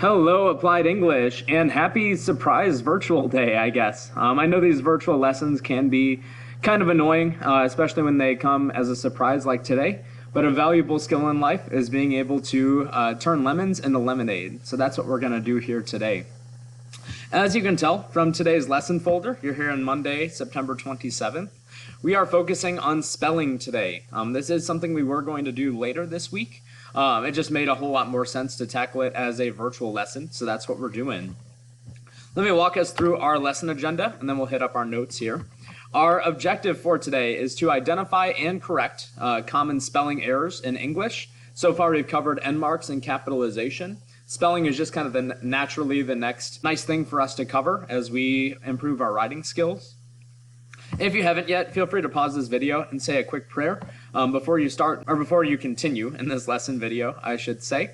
Hello, Applied English, and happy surprise virtual day, I guess. I know these virtual lessons can be kind of annoying, especially when they come as a surprise like today, but a valuable skill in life is being able to turn lemons into lemonade. So that's what we're going to do here today. As you can tell from today's lesson folder, you're here on Monday, September 27th. We are focusing on spelling today. This is something we were going to do later this week. It just made a whole lot more sense to tackle it as a virtual lesson, so that's what we're doing. Let me walk us through our lesson agenda, and then we'll hit up our notes here. Our objective for today is to identify and correct common spelling errors in English. So far we've covered end marks and capitalization. Spelling is just kind of naturally the next nice thing for us to cover as we improve our writing skills. If you haven't yet, feel free to pause this video and say a quick prayer before you continue in this lesson video, I should say.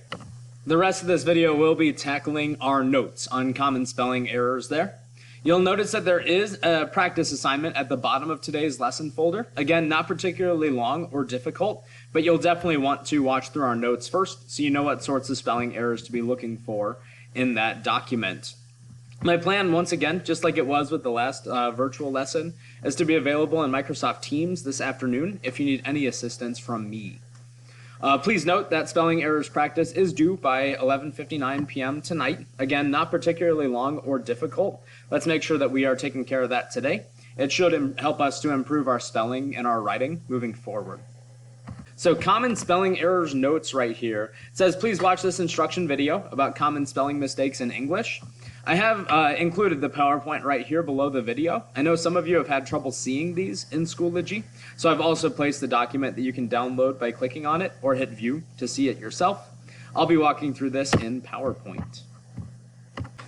The rest of this video will be tackling our notes on common spelling errors there. You'll notice that there is a practice assignment at the bottom of today's lesson folder. Again, not particularly long or difficult, but you'll definitely want to watch through our notes first so you know what sorts of spelling errors to be looking for in that document. My plan, once again, just like it was with the last virtual lesson, is to be available in Microsoft Teams this afternoon if you need any assistance from me. Please note that spelling errors practice is due by 11:59 p.m. tonight. Again, not particularly long or difficult. Let's make sure that we are taking care of that today. It should help us to improve our spelling and our writing moving forward. So common spelling errors notes right here. It says, please watch this instruction video about common spelling mistakes in English. I have included the PowerPoint right here below the video. I know some of you have had trouble seeing these in Schoology, so I've also placed the document that you can download by clicking on it or hit view to see it yourself. I'll be walking through this in PowerPoint.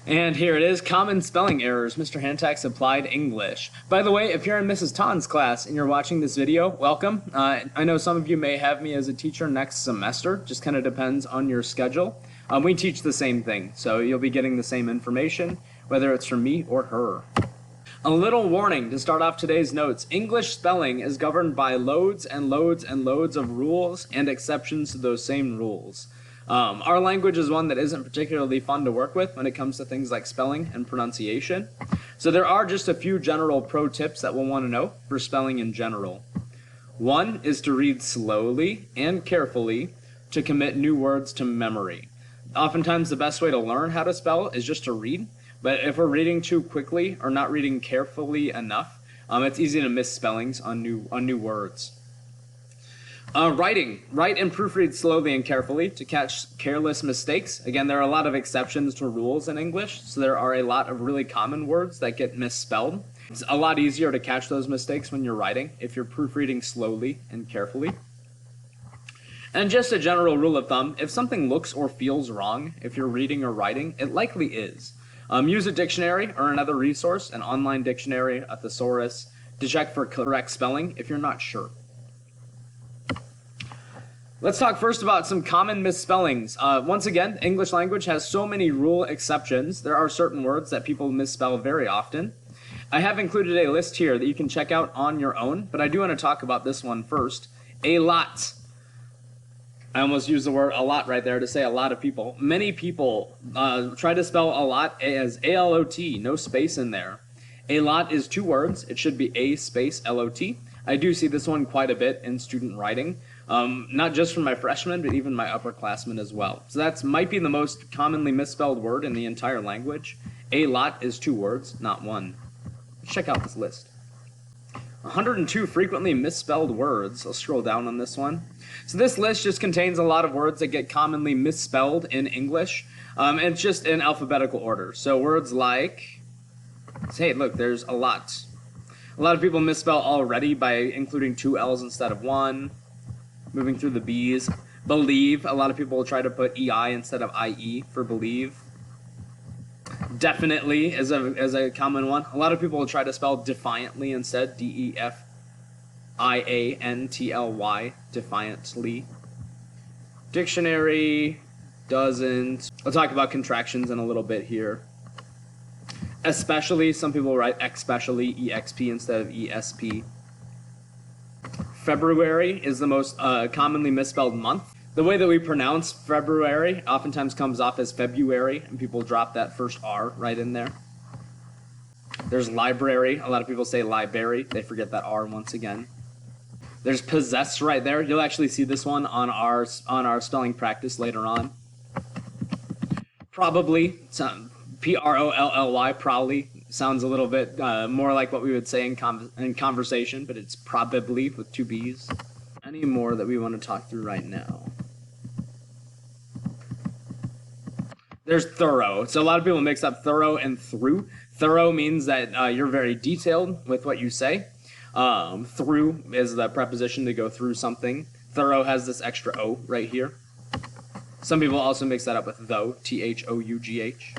And here it is, common spelling errors, Mr. Hantak's Applied English. By the way, if you're in Mrs. Tan's class and you're watching this video, welcome. I know some of you may have me as a teacher next semester, just kind of depends on your schedule. We teach the same thing, so you'll be getting the same information, whether it's from me or her. A little warning to start off today's notes. English spelling is governed by loads and loads and loads of rules and exceptions to those same rules. Our language is one that isn't particularly fun to work with when it comes to things like spelling and pronunciation. So there are just a few general pro tips that we'll want to know for spelling in general. One is to read slowly and carefully to commit new words to memory. Oftentimes the best way to learn how to spell is just to read, but if we're reading too quickly or not reading carefully enough, it's easy to miss spellings on new words. Writing. Write and proofread slowly and carefully to catch careless mistakes. Again, there are a lot of exceptions to rules in English, so there are a lot of really common words that get misspelled. It's a lot easier to catch those mistakes when you're writing if you're proofreading slowly and carefully. And just a general rule of thumb, if something looks or feels wrong, if you're reading or writing, it likely is. Use a dictionary or another resource, an online dictionary, a thesaurus, to check for correct spelling if you're not sure. Let's talk first about some common misspellings. Once again, English language has so many rule exceptions. There are certain words that people misspell very often. I have included a list here that you can check out on your own, but I do want to talk about this one first. A lot. I almost used the word a lot right there to say a lot of people. Many people try to spell a lot as A-L-O-T, no space in there. A lot is two words. It should be A space L-O-T. I do see this one quite a bit in student writing, not just from my freshmen, but even my upperclassmen as well. So that might be the most commonly misspelled word in the entire language. A lot is two words, not one. Check out this list. 102 frequently misspelled words. I'll scroll down on this one. So this list just contains a lot of words that get commonly misspelled in English. It's just in alphabetical order. So words like, hey, look, there's a lot. A lot of people misspell already by including two L's instead of one. Moving through the B's. Believe, a lot of people will try to put EI instead of IE for believe. Definitely is a common one. A lot of people will try to spell defiantly instead, D-E-F-I-A-N-T-L-Y, defiantly. Dictionary doesn't. I'll talk about contractions in a little bit here. Especially, some people write especially, E-X-P instead of E-S-P. February is the most commonly misspelled month. The way that we pronounce February oftentimes comes off as February, and people drop that first R right in there. There's library. A lot of people say library. They forget that R once again. There's possess right there. You'll actually see this one on our spelling practice later on. Probably, P-R-O-L-L-Y, probably sounds a little bit more like what we would say in conversation, but it's probably with two B's. Any more that we want to talk through right now? There's thorough. So a lot of people mix up thorough and through. Thorough means that you're very detailed with what you say. Through is the preposition to go through something. Thorough has this extra O right here. Some people also mix that up with though, T-H-O-U-G-H.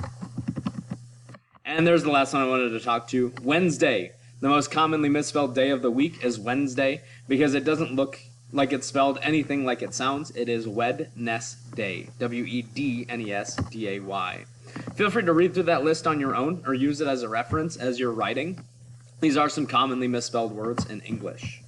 And there's the last one I wanted to talk to. Wednesday. The most commonly misspelled day of the week is Wednesday because it doesn't look like it's spelled anything like it sounds. It is Wednesday. W-E-D-N-E-S-D-A-Y. Feel free to read through that list on your own or use it as a reference as you're writing. These are some commonly misspelled words in English.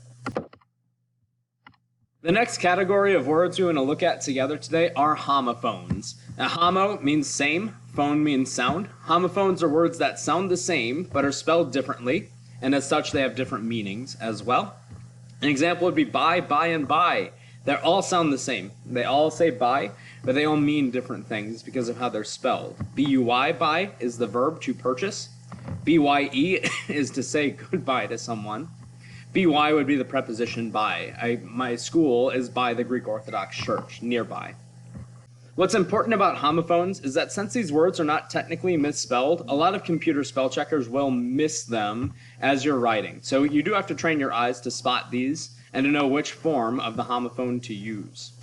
The next category of words we want to look at together today are homophones. Now, homo means same, phone means sound. Homophones are words that sound the same but are spelled differently, and as such they have different meanings as well. An example would be buy, and buy. They all sound the same. They all say buy, but they all mean different things because of how they're spelled. B-U-Y, buy, is the verb to purchase. B-Y-E is to say goodbye to someone. B-Y would be the preposition by. My school is by the Greek Orthodox Church, nearby. What's important about homophones is that since these words are not technically misspelled, a lot of computer spell checkers will miss them as you're writing. So you do have to train your eyes to spot these and to know which form of the homophone to use.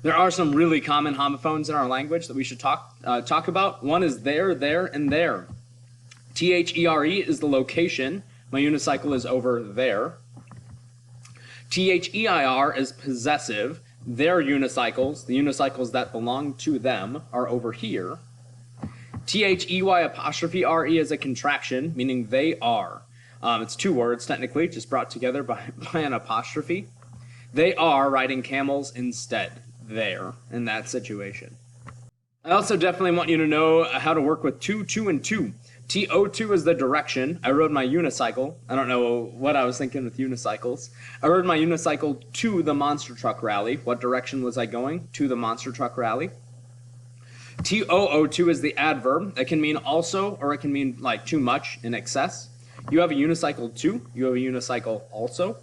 There are some really common homophones in our language that we should talk about. One is there, and there. T-H-E-R-E is the location. My unicycle is over there. T-H-E-I-R is possessive. Their unicycles, the unicycles that belong to them, are over here. T-H-E-Y apostrophe R-E is a contraction, meaning they are. It's two words, technically, just brought together by an apostrophe. They are riding camels instead. There, in that situation. I also definitely want you to know how to work with two, and two. T-O-2 is the direction. I rode my unicycle. I don't know what I was thinking with unicycles. I rode my unicycle to the monster truck rally. What direction was I going? To the monster truck rally. T-O-O-2 is the adverb. It can mean also, or it can mean like too much, in excess. You have a unicycle too. You have a unicycle also.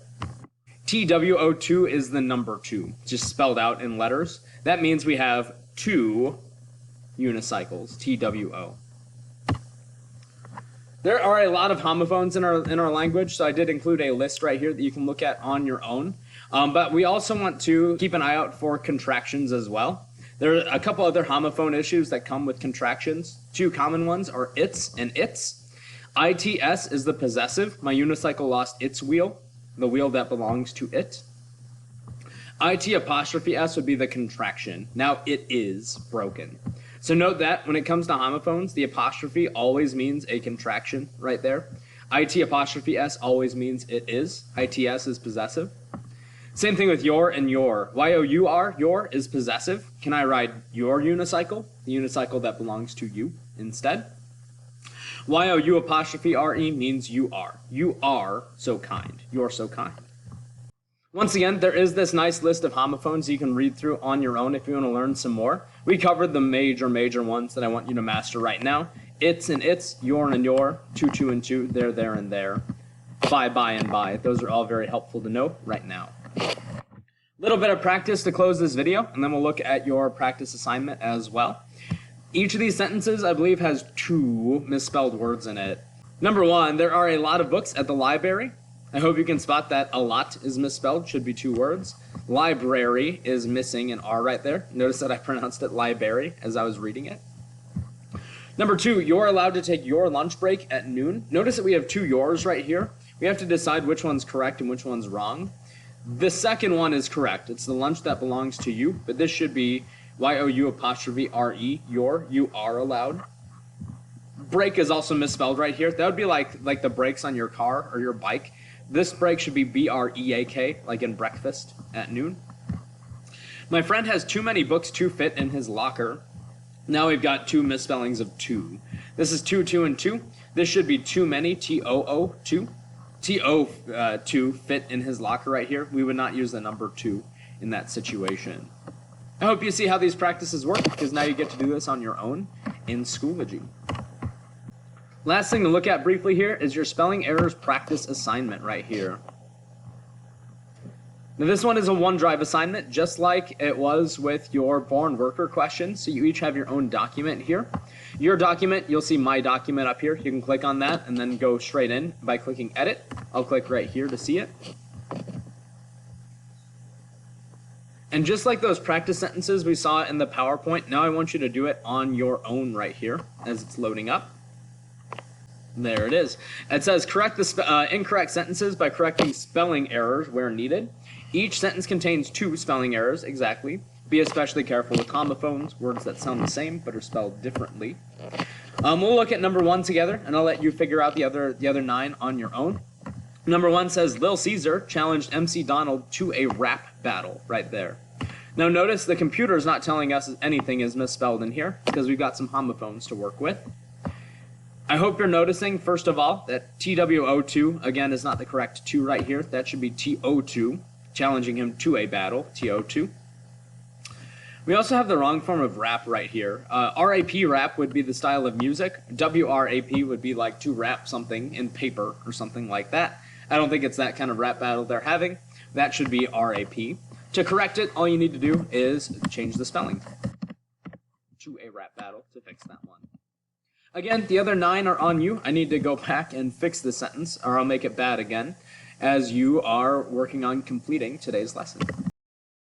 T-W-O-2 is the number 2, just spelled out in letters. That means we have 2 unicycles, T-W-O. There are a lot of homophones in our language, so I did include a list right here that you can look at on your own. But we also want to keep an eye out for contractions as well. There are a couple other homophone issues that come with contractions. Two common ones are its and its. I-T-S is the possessive. My unicycle lost its wheel, the wheel that belongs to it. IT apostrophe S would be the contraction. Now it is broken. So note that when it comes to homophones, the apostrophe always means a contraction right there. IT apostrophe S always means it is. ITS is possessive. Same thing with your and your. Y-O-U-R, your is possessive. Can I ride your unicycle? The unicycle that belongs to you instead. Y-O-U apostrophe R-E means you are. You are so kind. You're so kind. Once again, there is this nice list of homophones you can read through on your own if you want to learn some more. We covered the major ones that I want you to master right now. It's and its, your and your, two and two, there and there, by and by. Those are all very helpful to know right now. Little bit of practice to close this video, and then we'll look at your practice assignment as well. Each of these sentences, I believe, has 2 misspelled words in it. Number 1, there are a lot of books at the library. I hope you can spot that a lot is misspelled, should be 2 words. Library is missing an R right there. Notice that I pronounced it library as I was reading it. Number 2, you're allowed to take your lunch break at noon. Notice that we have 2 yours right here. We have to decide which one's correct and which one's wrong. The second one is correct. It's the lunch that belongs to you, but this should be Y-O-U apostrophe R-E, your, you are allowed. Brake is also misspelled right here. That would be like the brakes on your car or your bike. This break should be B-R-E-A-K, like in breakfast at noon. My friend has too many books to fit in his locker. Now we've got two misspellings of two. This is two, two, and two. This should be too many, T-O-O, two. T-O, two, fit in his locker right here. We would not use the number two in that situation. I hope you see how these practices work, because now you get to do this on your own in Schoology. Last thing to look at briefly here is your spelling errors practice assignment right here. Now this one is a OneDrive assignment, just like it was with your born worker question. So you each have your own document here. Your document, you'll see my document up here. You can click on that and then go straight in by clicking edit. I'll click right here to see it. And just like those practice sentences we saw in the PowerPoint, now I want you to do it on your own right here as it's loading up. There it is. It says correct the incorrect sentences by correcting spelling errors where needed. Each sentence contains two spelling errors, exactly. Be especially careful with homophones, words that sound the same but are spelled differently. We'll look at number one together, and I'll let you figure out the other 9 on your own. Number one says, Lil Caesar challenged MC Donald to a rap battle, right there. Now notice the computer is not telling us anything is misspelled in here, because we've got some homophones to work with. I hope you're noticing, first of all, that TWO2, again, is not the correct 2 right here. That should be TO2, challenging him to a battle, TO2. We also have the wrong form of rap right here. RAP rap would be the style of music. WRAP would be like to rap something in paper or something like that. I don't think it's that kind of rap battle they're having. That should be RAP. To correct it, all you need to do is change the spelling to a rap battle to fix that one. Again, the other 9 are on you. I need to go back and fix the sentence, or I'll make it bad again, as you are working on completing today's lesson.